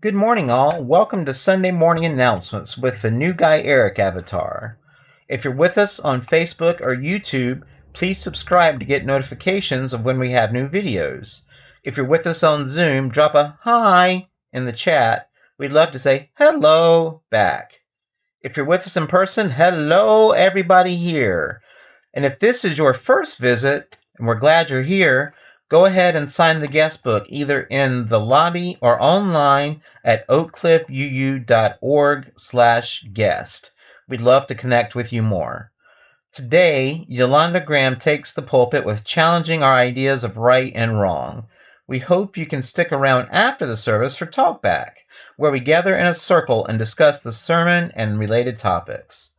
Good morning, all. Welcome to Sunday Morning Announcements with the New Guy Eric avatar. If you're with us on Facebook or YouTube, please subscribe to get notifications of when we have new videos. If you're with us on Zoom, drop a hi in the chat. We'd love to say hello back. If you're with us in person, hello everybody here. And if this is your first visit, and we're glad you're here, go ahead and sign the guest book either in the lobby or online at oakcliffuu.org/guest. We'd love to connect with you more. Today, Yolanda Graham takes the pulpit with challenging our ideas of right and wrong. We hope you can stick around after the service for Talkback, where we gather in a circle and discuss the sermon and related topics.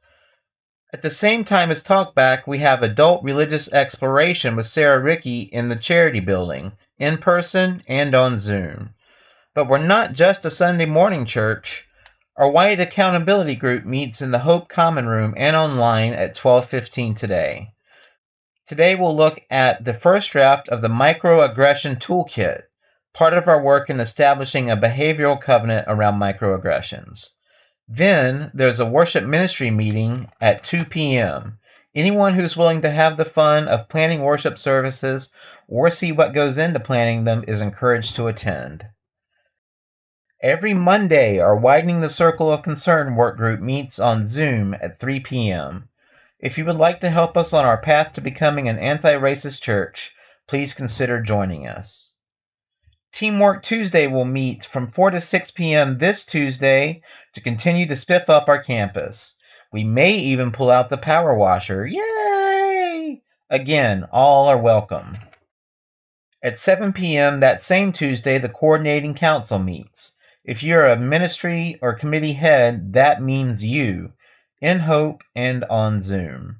At the same time as Talkback, we have Adult Religious Exploration with Sarah Rickey in the Charity Building, in person and on Zoom. But we're not just a Sunday morning church. Our White Accountability Group meets in the Hope Common Room and online at 12:15 today. Today we'll look at the first draft of the Microaggression Toolkit, part of our work in establishing a behavioral covenant around microaggressions. Then there's a worship ministry meeting at 2 p.m. Anyone who's willing to have the fun of planning worship services or see what goes into planning them is encouraged to attend. Every Monday, our Widening the Circle of Concern work group meets on Zoom at 3 p.m. If you would like to help us on our path to becoming an anti-racist church, please consider joining us. Teamwork Tuesday will meet from 4 to 6 p.m. this Tuesday to continue to spiff up our campus. We may even pull out the power washer. Yay! Again, all are welcome. At 7 p.m. that same Tuesday, the Coordinating Council meets. If you're a ministry or committee head, that means you, in Hope and on Zoom.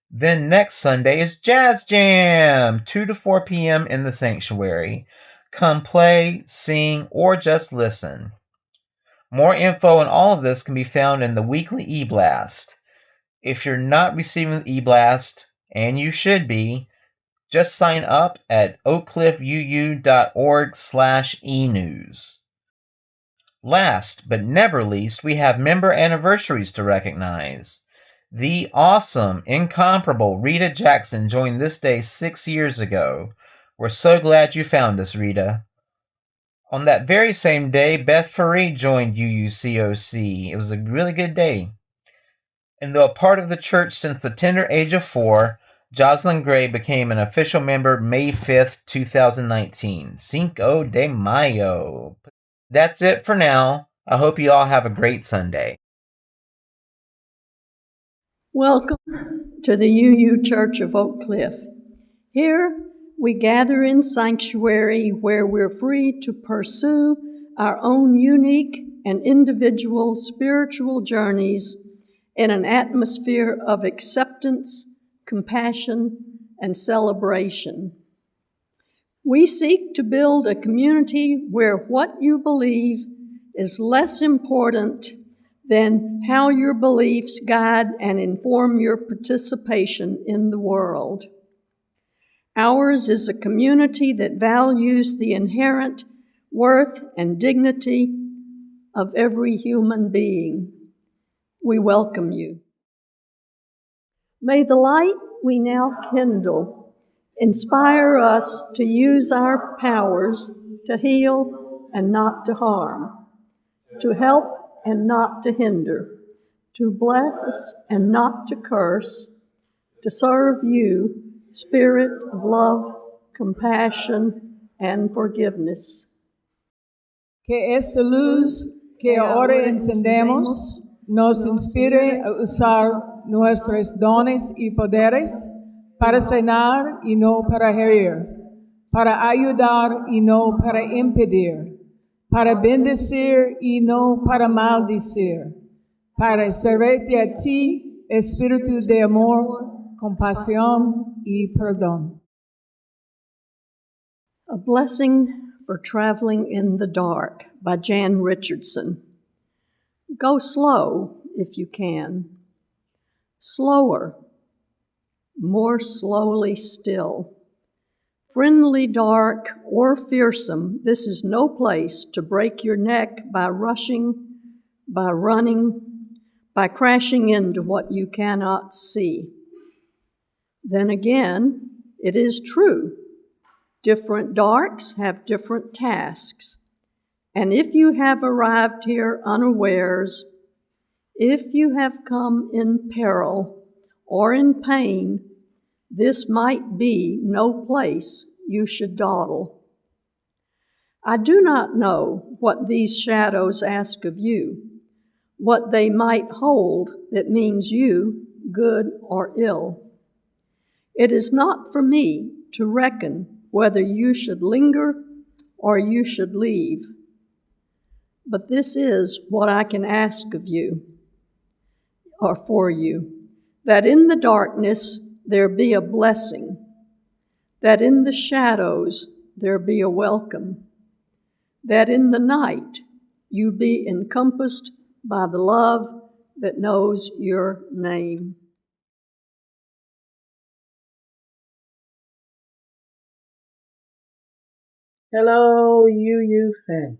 Then next Sunday is Jazz Jam, 2 to 4 p.m. in the sanctuary. Come play, sing, or just listen. More info on all of this can be found in the weekly e-blast. If you're not receiving the e-blast, and you should be, just sign up at oakcliffuu.org/enews. Last but never least, we have member anniversaries to recognize. The awesome, incomparable Rita Jackson joined this day 6 years ago. We're so glad you found us, Rita. On that very same day, Beth Fareed joined UUCOC. It was a really good day. And though a part of the church since the tender age of 4, Jocelyn Gray became an official member May 5th, 2019. Cinco de Mayo. That's it for now. I hope you all have a great Sunday. Welcome to the UU Church of Oak Cliff. Here, we gather in sanctuary where we're free to pursue our own unique and individual spiritual journeys in an atmosphere of acceptance, compassion, and celebration. We seek to build a community where what you believe is less important than how your beliefs guide and inform your participation in the world. Ours is a community that values the inherent worth and dignity of every human being. We welcome you. May the light we now kindle inspire us to use our powers to heal and not to harm, to help and not to hinder, to bless and not to curse, to serve you, Spirit of love, compassion, and forgiveness. Que esta luz que ahora encendemos nos inspire a usar nuestros dones y poderes para sanar y no para herir, para ayudar y no para impedir, para bendecir y no para maldecir, para servirte a ti, Espíritu de amor, compasión y perdón. A Blessing for Traveling in the Dark by Jan Richardson. Go slow if you can. Slower, more slowly still. Friendly, dark, or fearsome, this is no place to break your neck by rushing, by running, by crashing into what you cannot see. Then again, it is true. Different darks have different tasks. And if you have arrived here unawares, if you have come in peril or in pain, this might be no place you should dawdle. I do not know what these shadows ask of you, what they might hold that means you, good or ill. It is not for me to reckon whether you should linger or you should leave. But this is what I can ask of you, or for you, that in the darkness there be a blessing, that in the shadows there be a welcome, that in the night you be encompassed by the love that knows your name. Hello, UU family.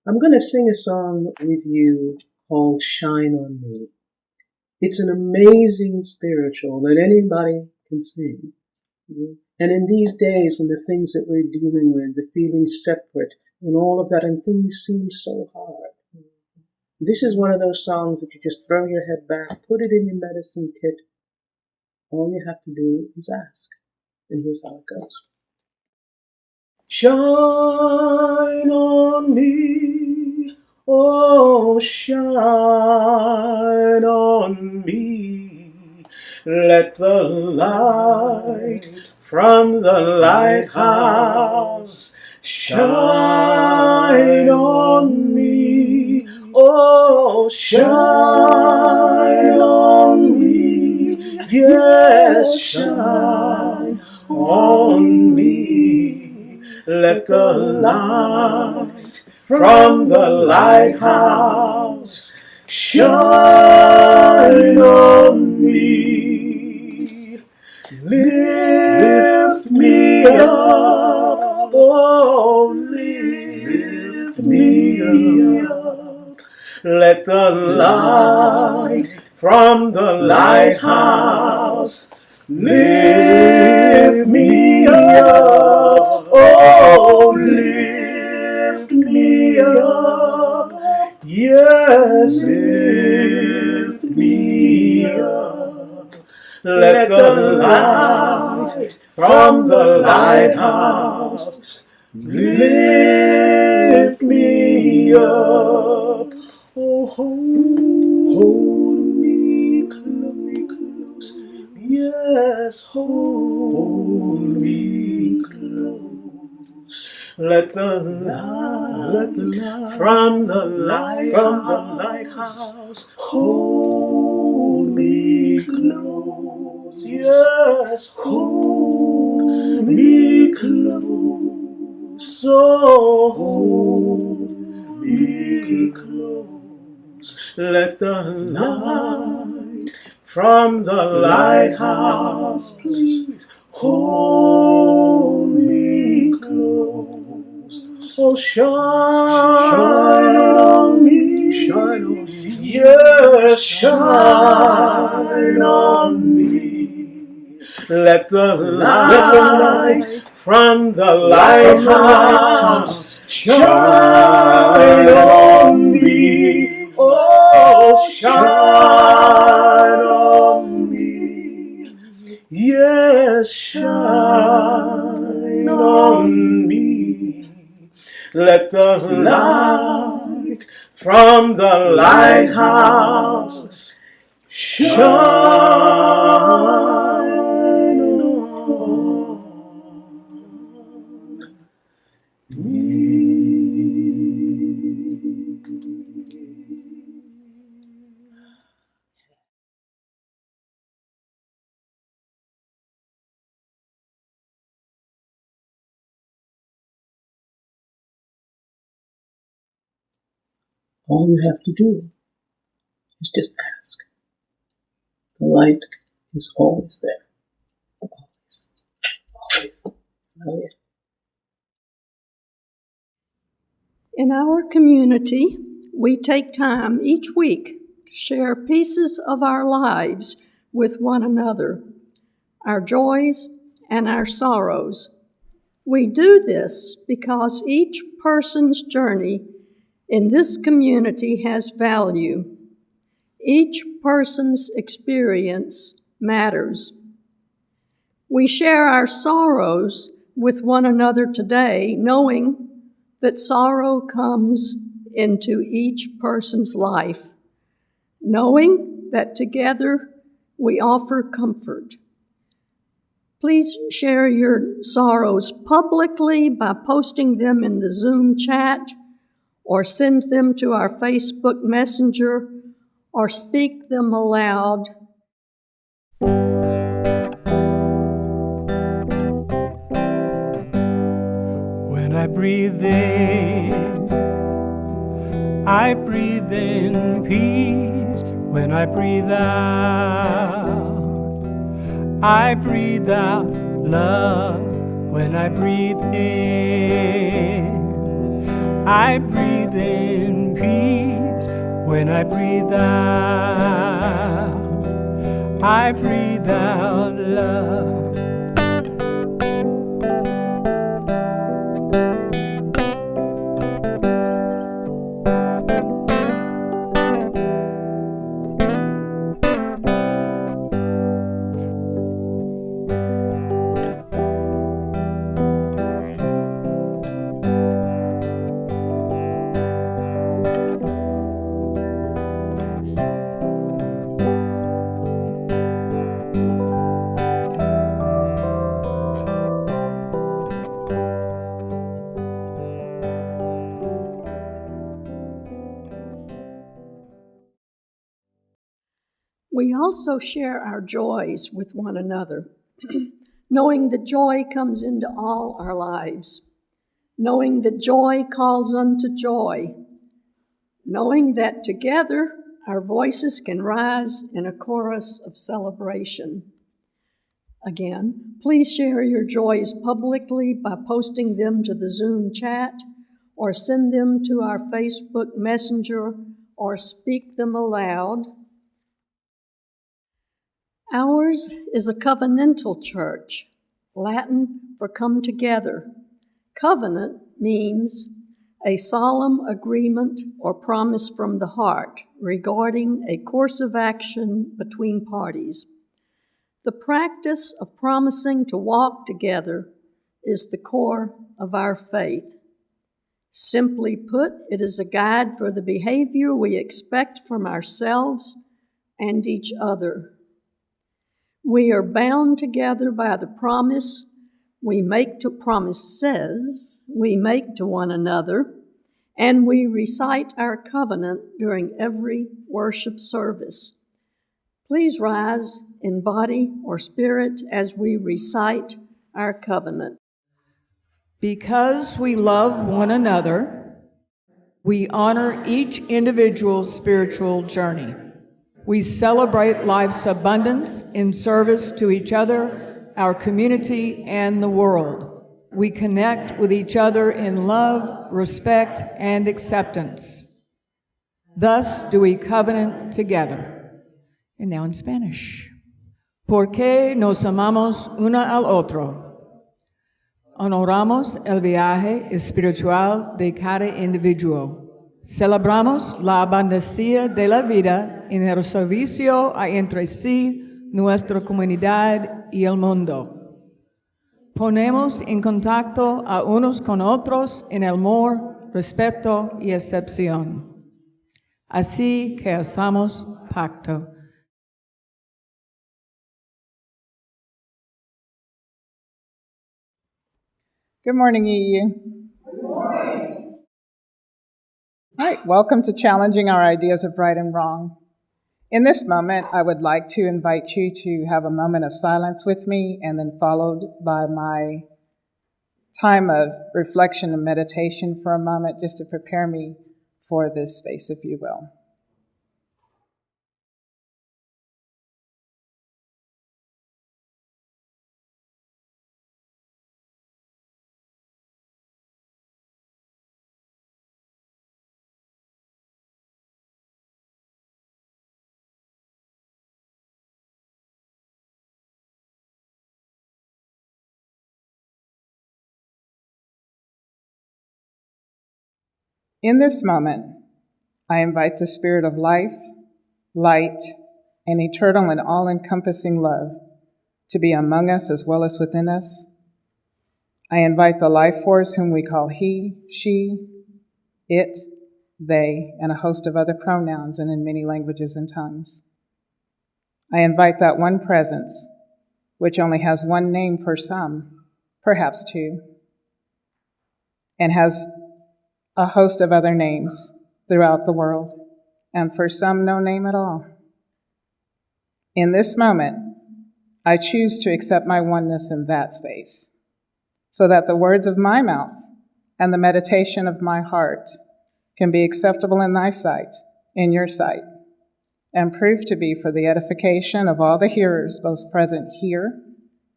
I'm going to sing a song with you called Shine on Me. It's an amazing spiritual that anybody can sing. And in these days when the things that we're dealing with, the feeling separate and all of that, and things seem so hard, this is one of those songs that you just throw your head back, put it in your medicine kit. All you have to do is ask. And here's how it goes. Shine on me, oh shine on me. Let the light from the lighthouse shine on me, oh shine on me, yes shine on me. Let the light from the lighthouse shine on me. Lift me up, oh, lift me up. Let the light from the lighthouse lift me up, oh, lift me up, yes, lift me up. Let the light from the lighthouse lift me up, oh, hold me close, yes, hold me close. Let the light from the lighthouse hold me close, yes, hold me close, oh, hold me close. Let the light from the lighthouse, please, hold me close. Oh, shine on me, yes, shine on me. Let the light from the lighthouse shine on me, oh, shine on me, yes, shine on me. Let the light from the lighthouse shine on me. All you have to do is just ask. The light is always there. Always. faith. Oh, yeah. In our community, we take time each week to share pieces of our lives with one another, our joys and our sorrows. We do this because each person's journey in this community has value. Each person's experience matters. We share our sorrows with one another today, knowing that sorrow comes into each person's life, knowing that together we offer comfort. Please share your sorrows publicly by posting them in the Zoom chat, or send them to our Facebook Messenger, or speak them aloud. When I breathe in peace. When I breathe out love. When I breathe in peace. When I breathe out love. We also share our joys with one another, knowing that joy comes into all our lives, knowing that joy calls unto joy, knowing that together our voices can rise in a chorus of celebration. Again, please share your joys publicly by posting them to the Zoom chat, or send them to our Facebook Messenger, or speak them aloud. Ours is a covenantal church, Latin for come together. Covenant means a solemn agreement or promise from the heart regarding a course of action between parties. The practice of promising to walk together is the core of our faith. Simply put, it is a guide for the behavior we expect from ourselves and each other. We are bound together by the promises we make to one another, and we recite our covenant during every worship service. Please rise in body or spirit as we recite our covenant. Because we love one another, we honor each individual's spiritual journey. We celebrate life's abundance in service to each other, our community, and the world. We connect with each other in love, respect, and acceptance. Thus do we covenant together. And now in Spanish. Porque nos amamos una al otro. Honoramos el viaje espiritual de cada individuo. Celebramos la abundancia de la vida en el servicio a entre sí, nuestra comunidad y el mundo. Ponemos en contacto a unos con otros en el amor, respeto y aceptación. Así que hacemos pacto. Good morning, UU. Good morning. All right, welcome to Challenging Our Ideas of Right and Wrong. In this moment, I would like to invite you to have a moment of silence with me, and then followed by my time of reflection and meditation for a moment, just to prepare me for this space, if you will. In this moment, I invite the Spirit of life, light, and eternal and all-encompassing love to be among us as well as within us. I invite the life force whom we call he, she, it, they, and a host of other pronouns and in many languages and tongues. I invite that one presence, which only has one name for some, perhaps two, and has a host of other names throughout the world, and for some, no name at all. In this moment, I choose to accept my oneness in that space, so that the words of my mouth and the meditation of my heart can be acceptable in thy sight, in your sight, and prove to be for the edification of all the hearers, both present here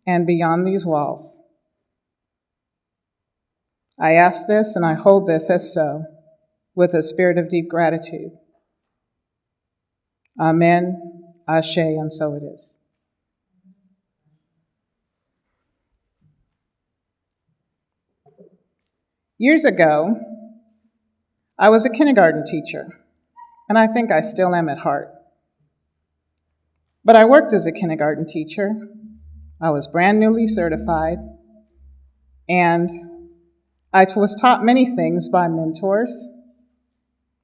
and beyond these walls. I ask this and I hold this as so, with a spirit of deep gratitude. Amen, Ashe, and so it is. Years ago, I was a kindergarten teacher, and I think I still am at heart. But I worked as a kindergarten teacher. I was brand newly certified, and I was taught many things by mentors.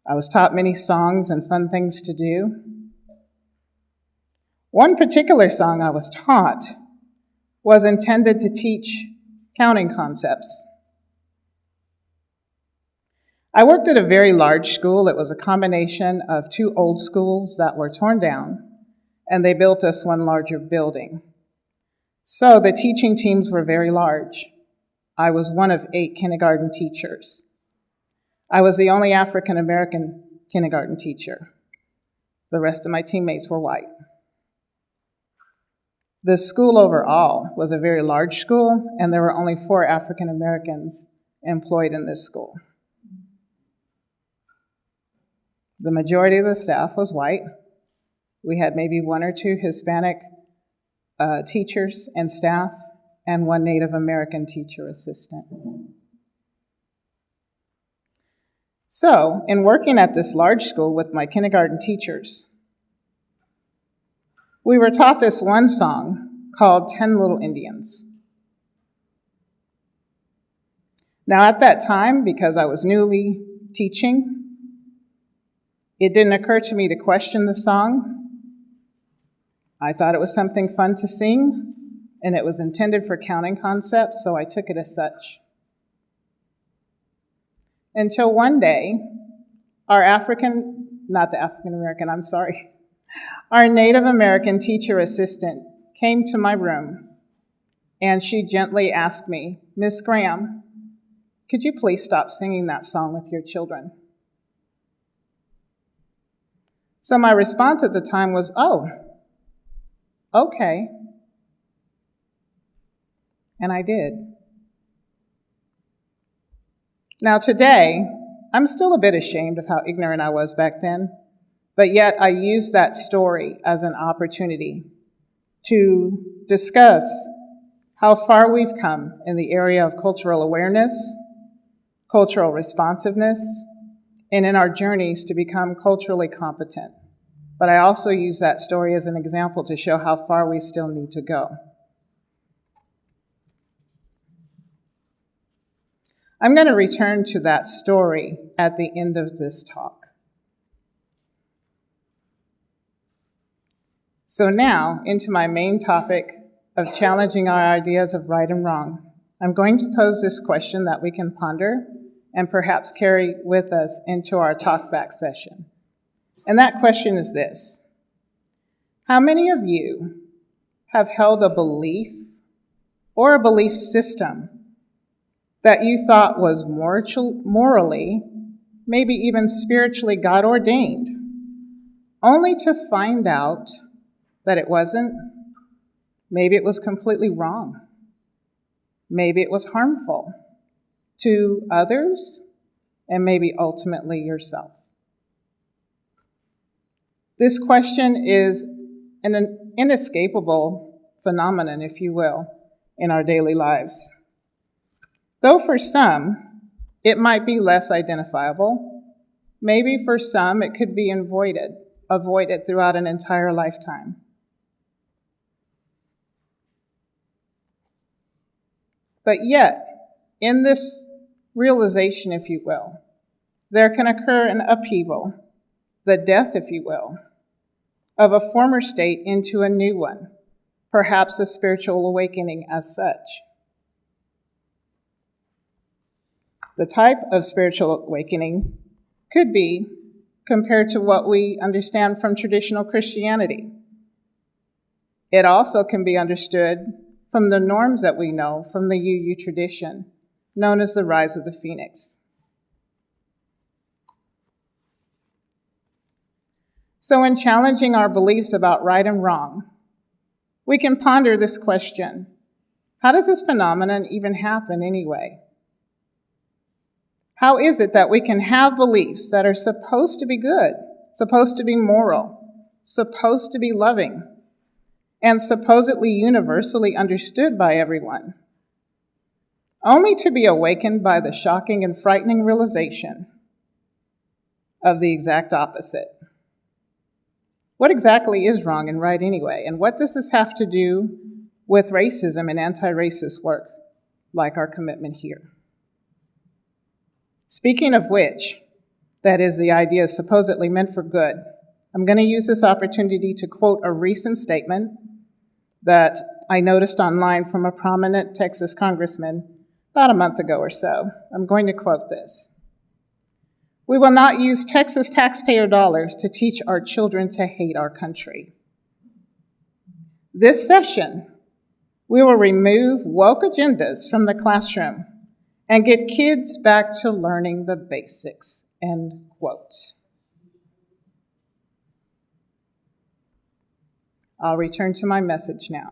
I was taught many songs and fun things to do. One particular song I was taught was intended to teach counting concepts. I worked at a very large school. It was a combination of two old schools that were torn down, and they built us one larger building. So the teaching teams were very large. I was one of 8 kindergarten teachers. I was the only African American kindergarten teacher. The rest of my teammates were white. The school overall was a very large school, and there were only 4 African Americans employed in this school. The majority of the staff was white. We had maybe 1 or 2 Hispanic teachers and staff, and 1 Native American teacher assistant. So, in working at this large school with my kindergarten teachers, we were taught this one song called 10 Little Indians. Now, at that time, because I was newly teaching, it didn't occur to me to question the song. I thought it was something fun to sing, and it was intended for counting concepts, so I took it as such. Until one day, our Native American teacher assistant came to my room, and she gently asked me, "Miss Graham, could you please stop singing that song with your children?" So my response at the time was, "Oh, okay." And I did. Now today, I'm still a bit ashamed of how ignorant I was back then, but yet I use that story as an opportunity to discuss how far we've come in the area of cultural awareness, cultural responsiveness, and in our journeys to become culturally competent. But I also use that story as an example to show how far we still need to go. I'm going to return to that story at the end of this talk. So now, into my main topic of challenging our ideas of right and wrong. I'm going to pose this question that we can ponder and perhaps carry with us into our talkback session. And that question is this: how many of you have held a belief or a belief system that you thought was morally, maybe even spiritually God-ordained, only to find out that it wasn't? Maybe it was completely wrong. Maybe it was harmful to others, and maybe ultimately yourself. This question is an inescapable phenomenon, if you will, in our daily lives. Though for some, it might be less identifiable, Maybe for some it could be avoided throughout an entire lifetime. But yet, in this realization, if you will, there can occur an upheaval, the death, if you will, of a former state into a new one, perhaps a spiritual awakening as such. The type of spiritual awakening could be compared to what we understand from traditional Christianity. It also can be understood from the norms that we know from the UU tradition, known as the rise of the phoenix. So in challenging our beliefs about right and wrong, we can ponder this question: how does this phenomenon even happen anyway? How is it that we can have beliefs that are supposed to be good, supposed to be moral, supposed to be loving, and supposedly universally understood by everyone, only to be awakened by the shocking and frightening realization of the exact opposite? What exactly is wrong and right anyway? And what does this have to do with racism and anti-racist work, like our commitment here? Speaking of which, that is, the idea is supposedly meant for good, I'm going to use this opportunity to quote a recent statement that I noticed online from a prominent Texas congressman about a month ago or so. I'm going to quote this. "We will not use Texas taxpayer dollars to teach our children to hate our country. This session, we will remove woke agendas from the classroom and get kids back to learning the basics," end quote. I'll return to my message now.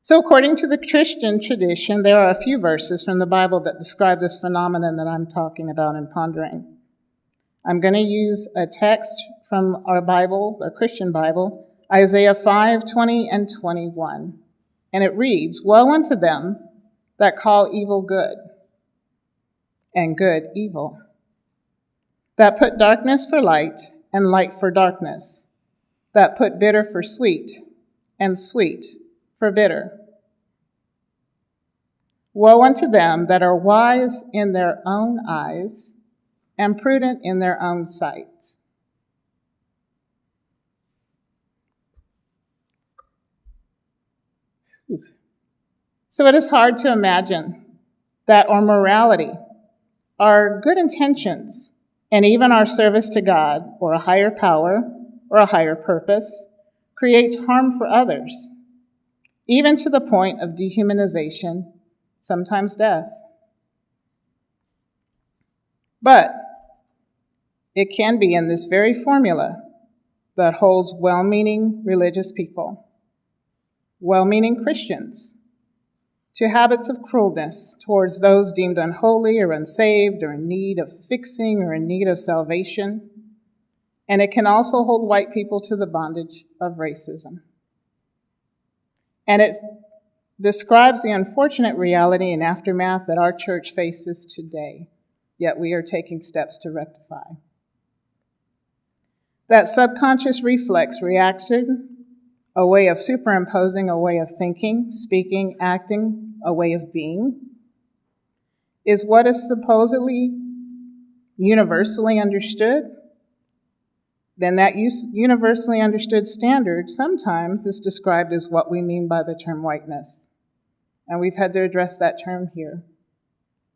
So according to the Christian tradition, there are a few verses from the Bible that describe this phenomenon that I'm talking about and pondering. I'm going to use a text from our Bible, our Christian Bible, Isaiah 5:20 and 21. And it reads, "Woe unto them that call evil good, and good evil, that put darkness for light and light for darkness, that put bitter for sweet and sweet for bitter. Woe unto them that are wise in their own eyes and prudent in their own sight." So it is hard to imagine that our morality, our good intentions, and even our service to God or a higher power or a higher purpose creates harm for others, even to the point of dehumanization, sometimes death. But it can be in this very formula that holds well-meaning religious people, well-meaning Christians, to habits of cruelness towards those deemed unholy or unsaved or in need of fixing or in need of salvation. And it can also hold white people to the bondage of racism. And it describes the unfortunate reality and aftermath that our church faces today, yet we are taking steps to rectify. That subconscious reflex reaction, a way of superimposing a way of thinking, speaking, acting, a way of being, is what is supposedly universally understood. Then that universally understood standard sometimes is described as what we mean by the term whiteness. And we've had to address that term here.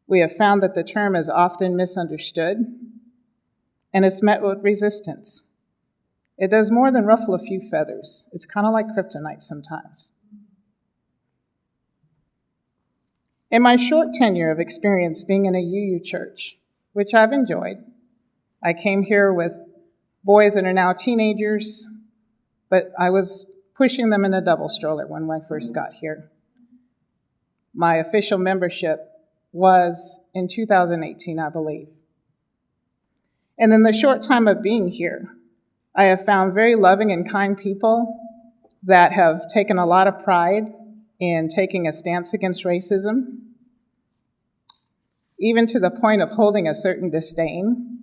We have found that the term is often misunderstood and it's met with resistance. It does more than ruffle a few feathers. It's kind of like kryptonite sometimes. In my short tenure of experience being in a UU church, which I've enjoyed, I came here with boys that are now teenagers, but I was pushing them in a double stroller when I first got here. My official membership was in 2018, I believe. And in the short time of being here, I have found very loving and kind people that have taken a lot of pride in taking a stance against racism. even to the point of holding a certain disdain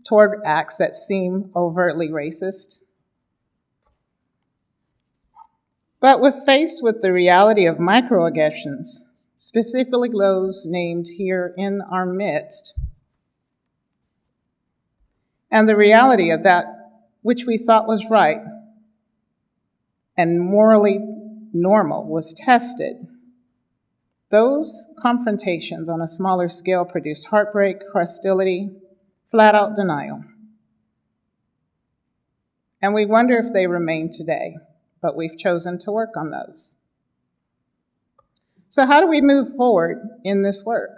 toward acts that seem overtly racist. But was faced with the reality of microaggressions, specifically those named here in our midst, and the reality of that which we thought was right and morally normal was tested. Those confrontations on a smaller scale produced heartbreak, hostility, flat-out denial. And we wonder if they remain today, but we've chosen to work on those. So how do we move forward in this work?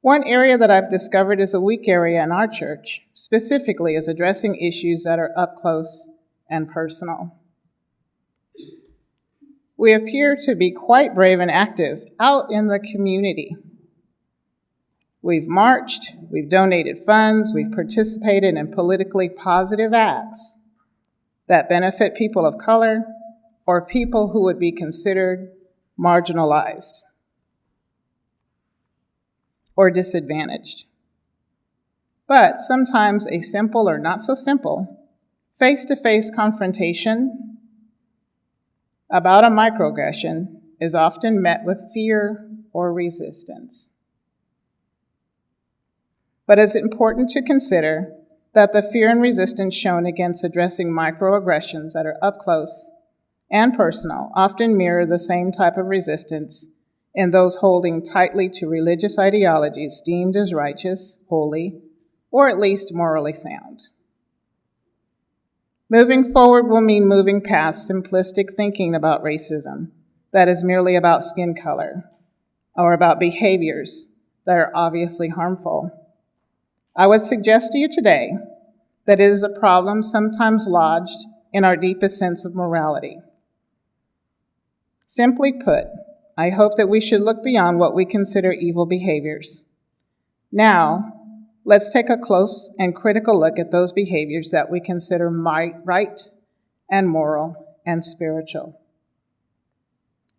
One area that I've discovered is a weak area in our church, specifically is addressing issues that are up close and personal. We appear to be quite brave and active out in the community. We've marched, we've donated funds, we've participated in politically positive acts that benefit people of color or people who would be considered marginalized or disadvantaged. But sometimes a simple or not so simple face-to-face confrontation about a microaggression is often met with fear or resistance. But it's important to consider that the fear and resistance shown against addressing microaggressions that are up close and personal often mirror the same type of resistance in those holding tightly to religious ideologies deemed as righteous, holy, or at least morally sound. Moving forward will mean moving past simplistic thinking about racism that is merely about skin color or about behaviors that are obviously harmful. I would suggest to you today that it is a problem sometimes lodged in our deepest sense of morality. Simply put, I hope that we should look beyond what we consider evil behaviors. Now, let's take a close and critical look at those behaviors that we consider right and moral and spiritual,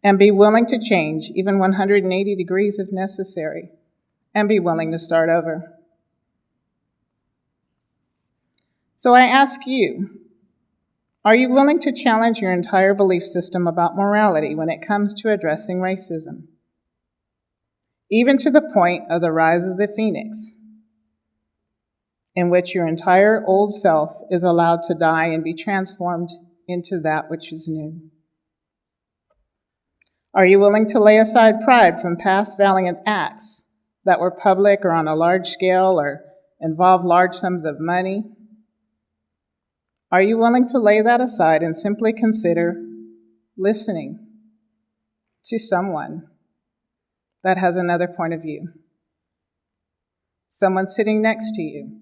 and be willing to change even 180 degrees if necessary, and be willing to start over. So I ask you, are you willing to challenge your entire belief system about morality when it comes to addressing racism? Even to the point of the rise of the phoenix, in which your entire old self is allowed to die and be transformed into that which is new. Are you willing to lay aside pride from past valiant acts that were public or on a large scale or involve large sums of money? Are you willing to lay that aside and simply consider listening to someone that has another point of view? Someone sitting next to you,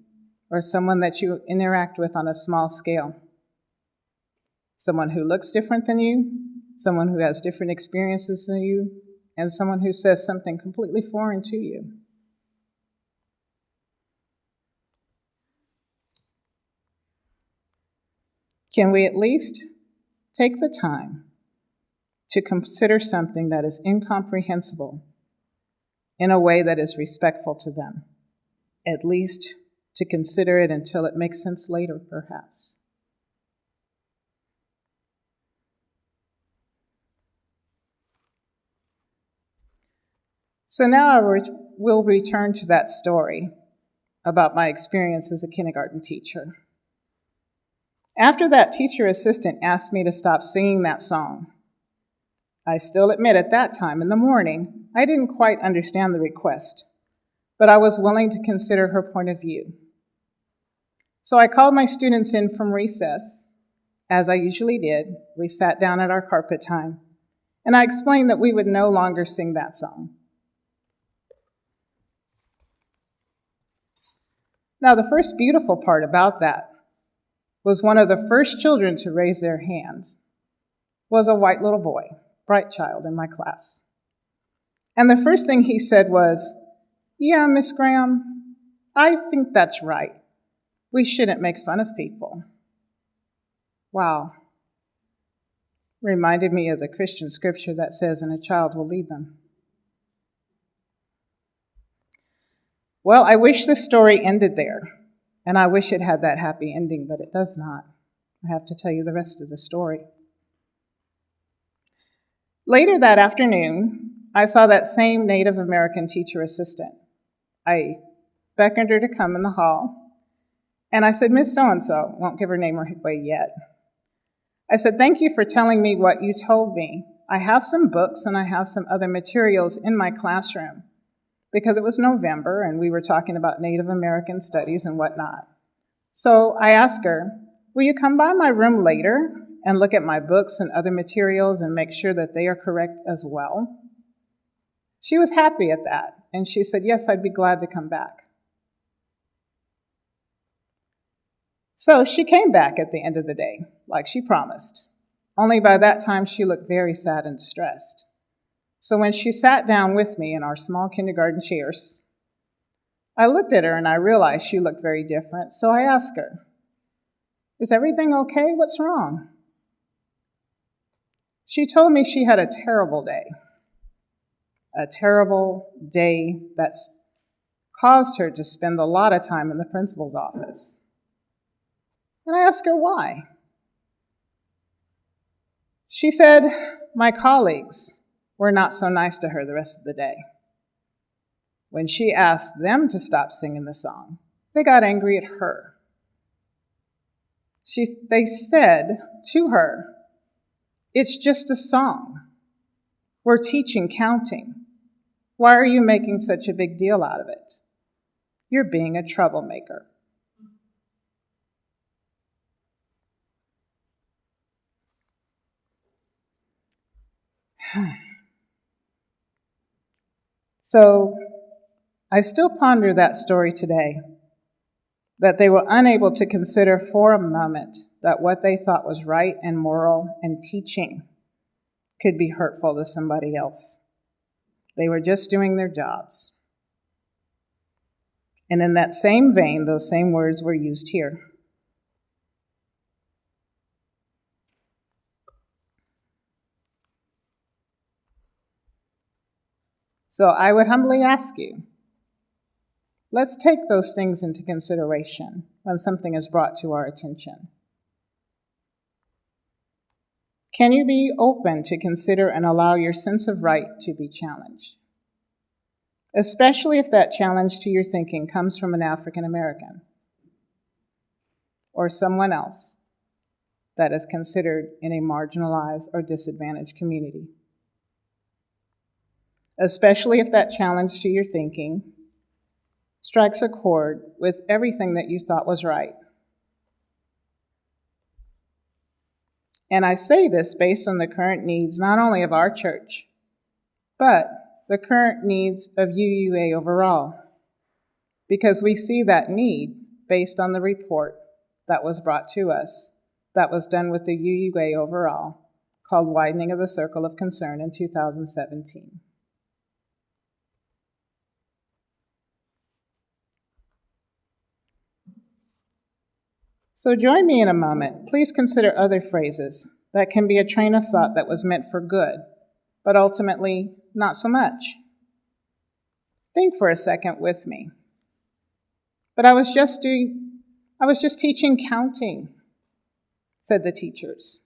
or someone that you interact with on a small scale. Someone who looks different than you, someone who has different experiences than you, and someone who says something completely foreign to you. Can we at least take the time to consider something that is incomprehensible in a way that is respectful to them? At least to consider it until it makes sense later, perhaps. So now I will return to that story about my experience as a kindergarten teacher. After that teacher assistant asked me to stop singing that song, I still admit at that time in the morning, I didn't quite understand the request, but I was willing to consider her point of view. So I called my students in from recess, as I usually did. We sat down at our carpet time, and I explained that we would no longer sing that song. Now, the first beautiful part about that was one of the first children to raise their hands was a white little boy, bright child in my class. And the first thing he said was, "Yeah, Miss Graham, I think that's right. We shouldn't make fun of people." Wow. Reminded me of the Christian scripture that says, "And a child will lead them." Well, I wish the story ended there, and I wish it had that happy ending, but it does not. I have to tell you the rest of the story. Later that afternoon, I saw that same Native American teacher assistant. I beckoned her to come in the hall, and I said, Miss So-and-so, won't give her name away yet. I said, thank you for telling me what you told me. I have some books and I have some other materials in my classroom, because it was November and we were talking about Native American studies and whatnot. So I asked her, will you come by my room later and look at my books and other materials and make sure that they are correct as well? She was happy at that, and she said, yes, I'd be glad to come back. So she came back at the end of the day, like she promised. Only by that time, she looked very sad and distressed. So when she sat down with me in our small kindergarten chairs, I looked at her and I realized she looked very different. So I asked her, is everything okay? What's wrong? She told me she had a terrible day that's caused her to spend a lot of time in the principal's office. And I asked her why. She said, my colleagues were not so nice to her the rest of the day. When she asked them to stop singing the song, they got angry at her. They said to her, it's just a song. We're teaching counting. Why are you making such a big deal out of it? You're being a troublemaker. So I still ponder that story today, that they were unable to consider for a moment that what they thought was right and moral and teaching could be hurtful to somebody else. They were just doing their jobs. And in that same vein, those same words were used here. So I would humbly ask you, let's take those things into consideration when something is brought to our attention. Can you be open to consider and allow your sense of right to be challenged? Especially if that challenge to your thinking comes from an African American or someone else that is considered in a marginalized or disadvantaged community. Especially if that challenge to your thinking strikes a chord with everything that you thought was right. And I say this based on the current needs not only of our church, but the current needs of UUA overall, because we see that need based on the report that was brought to us, that was done with the UUA overall, called Widening of the Circle of Concern in 2017. So join me in a moment. Please consider other phrases that can be a train of thought that was meant for good, but ultimately not so much. Think for a second with me. But I was just teaching counting, said the teachers.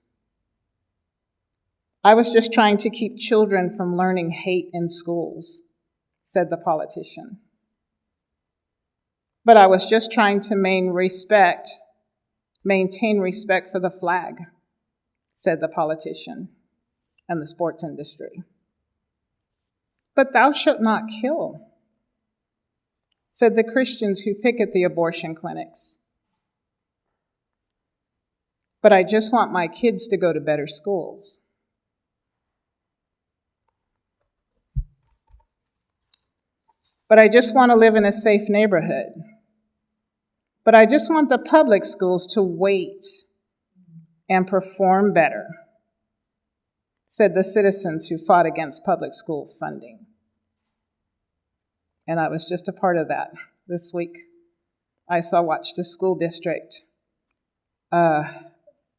I was just trying to keep children from learning hate in schools, said the politician. But I was just trying to maintain respect for the flag, said the politician and the sports industry. But thou shalt not kill, said the Christians who picket the abortion clinics. But I just want my kids to go to better schools. But I just want to live in a safe neighborhood. But I just want the public schools to wait and perform better, said the citizens who fought against public school funding. And I was just a part of that this week. I watched a school district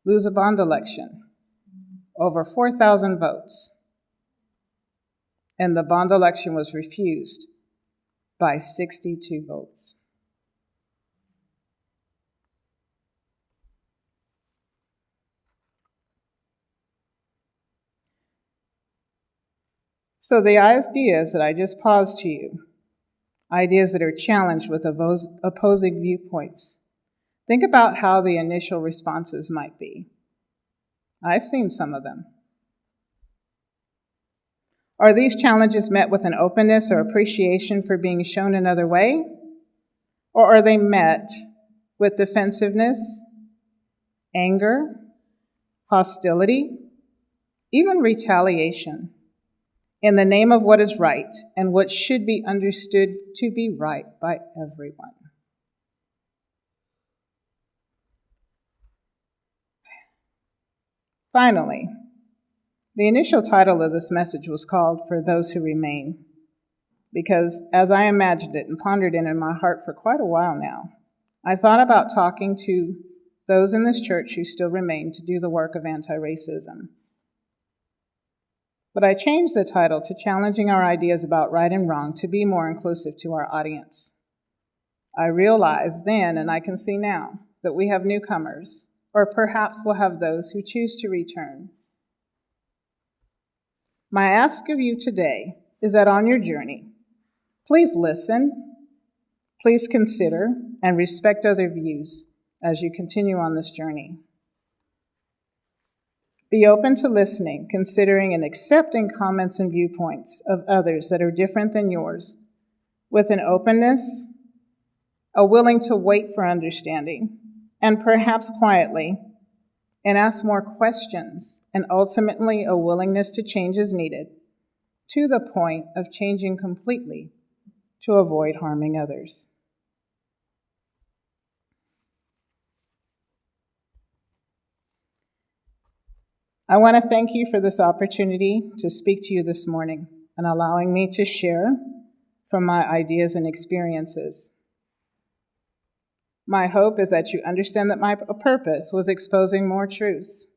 lose a bond election, over 4,000 votes. And the bond election was refused by 62 votes. So the ideas that I just paused to you, ideas that are challenged with opposing viewpoints, think about how the initial responses might be. I've seen some of them. Are these challenges met with an openness or appreciation for being shown another way? Or are they met with defensiveness, anger, hostility, even retaliation in the name of what is right and what should be understood to be right by everyone? Finally, the initial title of this message was called For Those Who Remain, because as I imagined it and pondered it in my heart for quite a while now, I thought about talking to those in this church who still remain to do the work of anti-racism. But I changed the title to Challenging Our Ideas About Right and Wrong to be more inclusive to our audience. I realized then, and I can see now, that we have newcomers, or perhaps we'll have those who choose to return. My ask of you today is that on your journey, please listen, please consider, and respect other views as you continue on this journey. Be open to listening, considering, and accepting comments and viewpoints of others that are different than yours, with an openness, a willing to wait for understanding, and perhaps quietly, and ask more questions, and ultimately a willingness to change as needed, to the point of changing completely to avoid harming others. I want to thank you for this opportunity to speak to you this morning and allowing me to share from my ideas and experiences. My hope is that you understand that my purpose was exposing more truths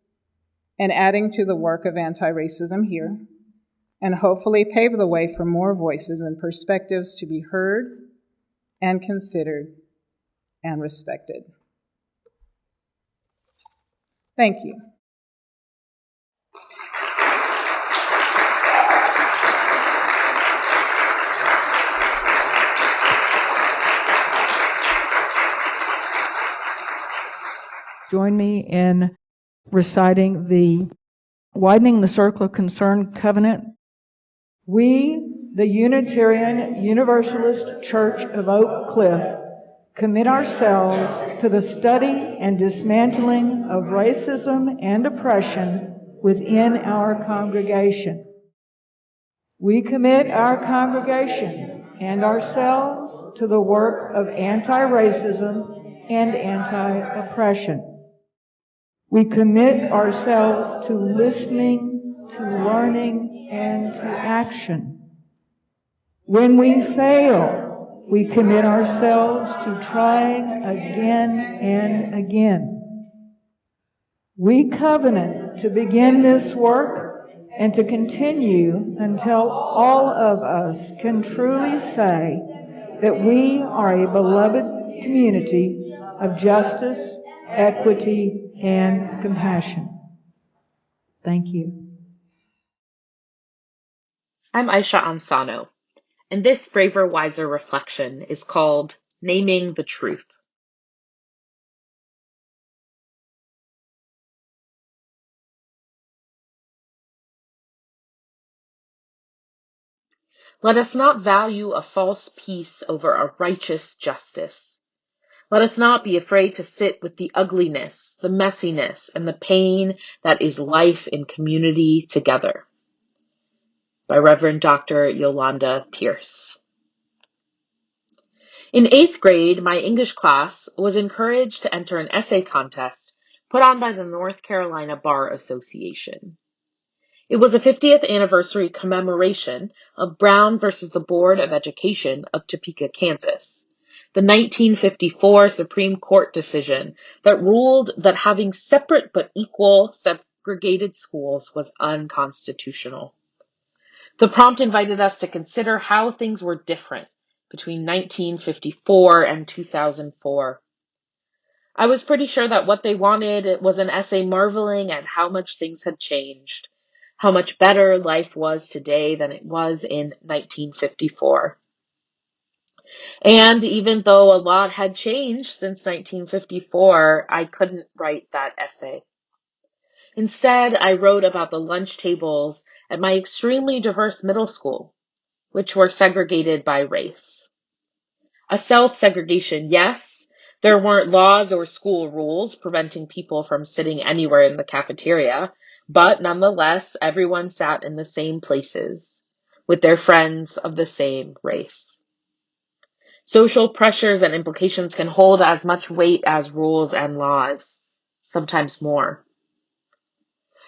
and adding to the work of anti-racism here, and hopefully pave the way for more voices and perspectives to be heard and considered and respected. Thank you. Join me in reciting the Widening the Circle of Concern Covenant. We, the Unitarian Universalist Church of Oak Cliff, commit ourselves to the study and dismantling of racism and oppression within our congregation. We commit our congregation and ourselves to the work of anti-racism and anti-oppression. We commit ourselves to listening, to learning, and to action. When we fail, we commit ourselves to trying again and again. We covenant to begin this work and to continue until all of us can truly say that we are a beloved community of justice, equity, and compassion. Thank you. I'm Aisha Ansano, and this Braver, Wiser reflection is called Naming the Truth. Let us not value a false peace over a righteous justice. Let us not be afraid to sit with the ugliness, the messiness, and the pain that is life in community together. By Reverend Dr. Yolanda Pierce. In 8th grade, my English class was encouraged to enter an essay contest put on by the North Carolina Bar Association. It was a 50th anniversary commemoration of Brown versus the Board of Education of Topeka, Kansas, the 1954 Supreme Court decision that ruled that having separate but equal segregated schools was unconstitutional. The prompt invited us to consider how things were different between 1954 and 2004. I was pretty sure that what they wanted was an essay marveling at how much things had changed, how much better life was today than it was in 1954. And even though a lot had changed since 1954, I couldn't write that essay. Instead, I wrote about the lunch tables at my extremely diverse middle school, which were segregated by race. A self-segregation, yes. There weren't laws or school rules preventing people from sitting anywhere in the cafeteria, but nonetheless, everyone sat in the same places with their friends of the same race. Social pressures and implications can hold as much weight as rules and laws, sometimes more.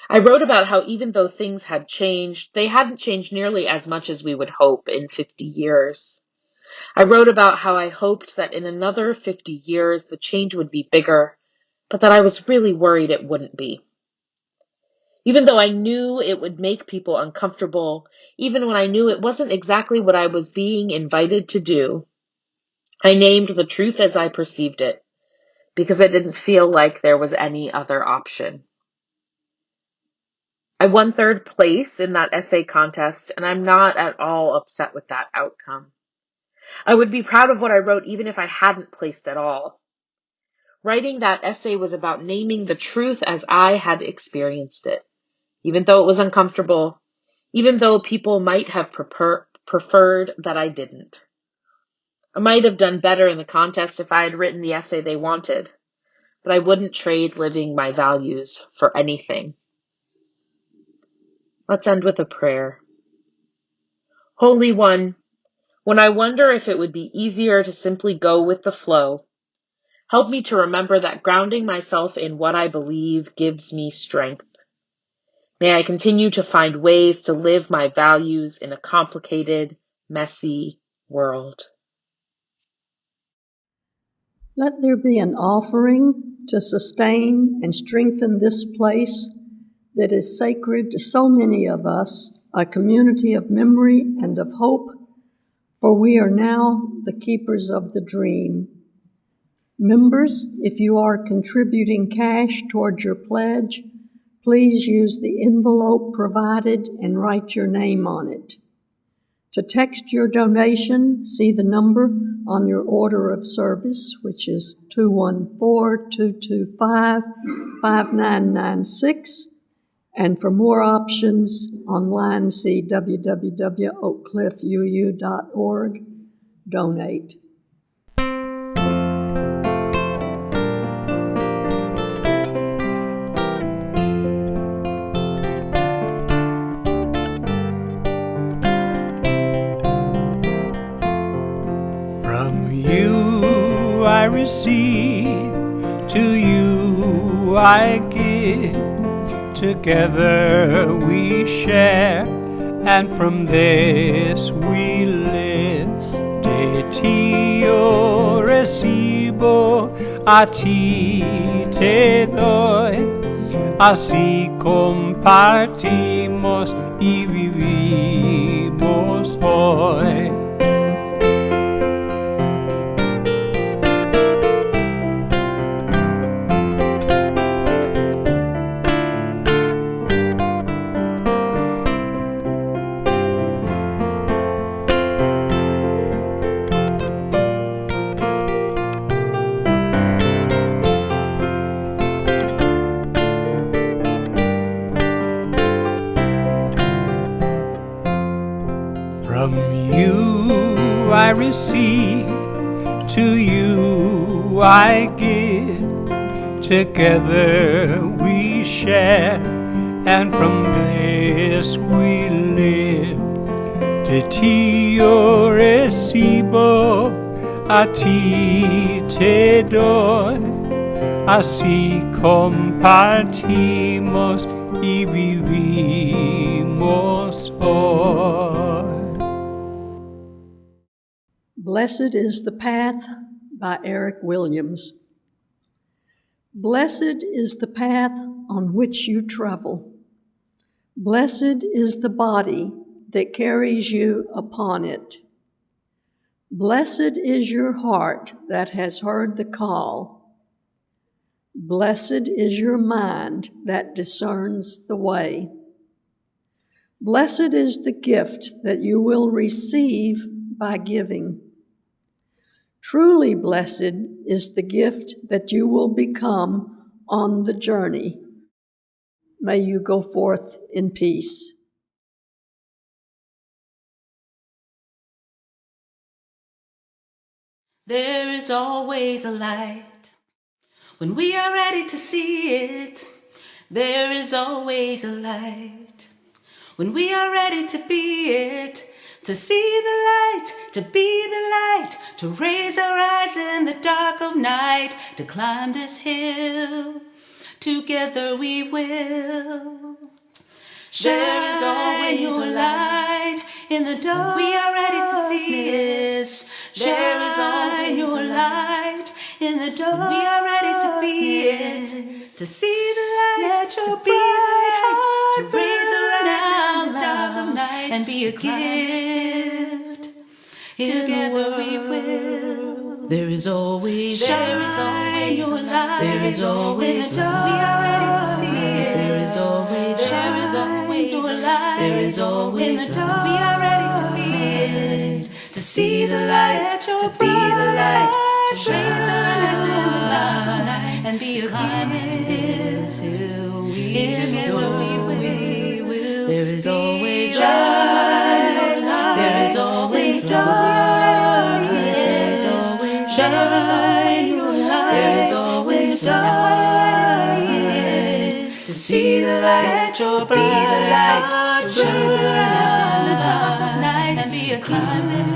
I wrote about how even though things had changed, they hadn't changed nearly as much as we would hope in 50 years. I wrote about how I hoped that in another 50 years the change would be bigger, but that I was really worried it wouldn't be. Even though I knew it would make people uncomfortable, even when I knew it wasn't exactly what I was being invited to do, I named the truth as I perceived it, because I didn't feel like there was any other option. I won third place in that essay contest, and I'm not at all upset with that outcome. I would be proud of what I wrote even if I hadn't placed at all. Writing that essay was about naming the truth as I had experienced it, even though it was uncomfortable, even though people might have preferred that I didn't. I might have done better in the contest if I had written the essay they wanted, but I wouldn't trade living my values for anything. Let's end with a prayer. Holy One, when I wonder if it would be easier to simply go with the flow, help me to remember that grounding myself in what I believe gives me strength. May I continue to find ways to live my values in a complicated, messy world. Let there be an offering to sustain and strengthen this place that is sacred to so many of us, a community of memory and of hope, for we are now the keepers of the dream. Members, if you are contributing cash toward your pledge, please use the envelope provided and write your name on it. To text your donation, see the number on your order of service, which is 214-225-5996. And for more options online, see www.oakcliffuu.org. Donate. From you I receive, to you I give. Together we share, and from this we live. De ti yo recibo, a ti te doy. Así compartimos y vivimos hoy. From you I receive, to you I give. Together we share, and from this we live. De ti yo recibo, a ti te doy. Así compartimos y vivimos hoy. Blessed is the Path by Eric Williams. Blessed is the path on which you travel. Blessed is the body that carries you upon it. Blessed is your heart that has heard the call. Blessed is your mind that discerns the way. Blessed is the gift that you will receive by giving. Truly blessed is the gift that you will become on the journey. May you go forth in peace. There is always a light when we are ready to see it. There is always a light when we are ready to be it. To see the light, to be the light, to raise our eyes in the dark of night, to climb this hill, together we will. There is always a light in the dark. We are ready to see it. There is always a light in the dark. We are ready to be it. To see the light, to be the light, to raise our eyes in the dark of night and be a gift. Together we will. There is always a light. There is always a light. We are ready to see it. There is always a light. There is always a light. We are ready to be it. To see the light, to be the light, to raise our eyes in the dark of night and be a gift. Together we will. There is always light. There is always dark. There is always light. There is always dark. To see the light, to be the light, to raise our eyes in the dark of night and be a climb this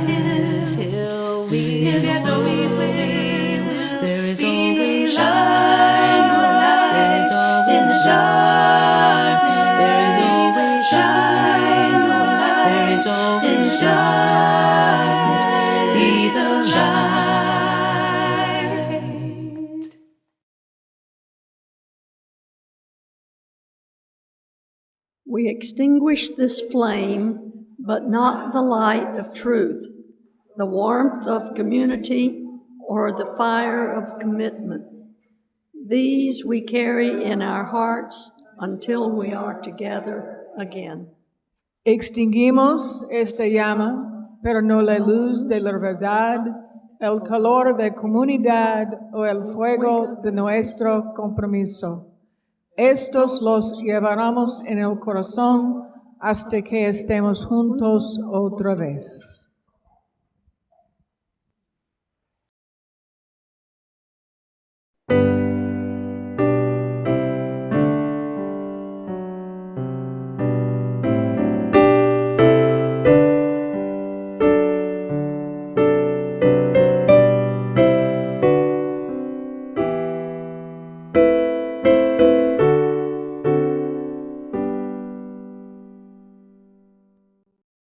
hill. Together we will. There is always light. There is always dark. There is always light. There is always dark. Be the light. We extinguish this flame, but not the light of truth, the warmth of community, or the fire of commitment. These we carry in our hearts until we are together again. Extinguimos esta llama, pero no la luz de la verdad, el calor de comunidad o el fuego de nuestro compromiso. Estos los llevaremos en el corazón hasta que estemos juntos otra vez.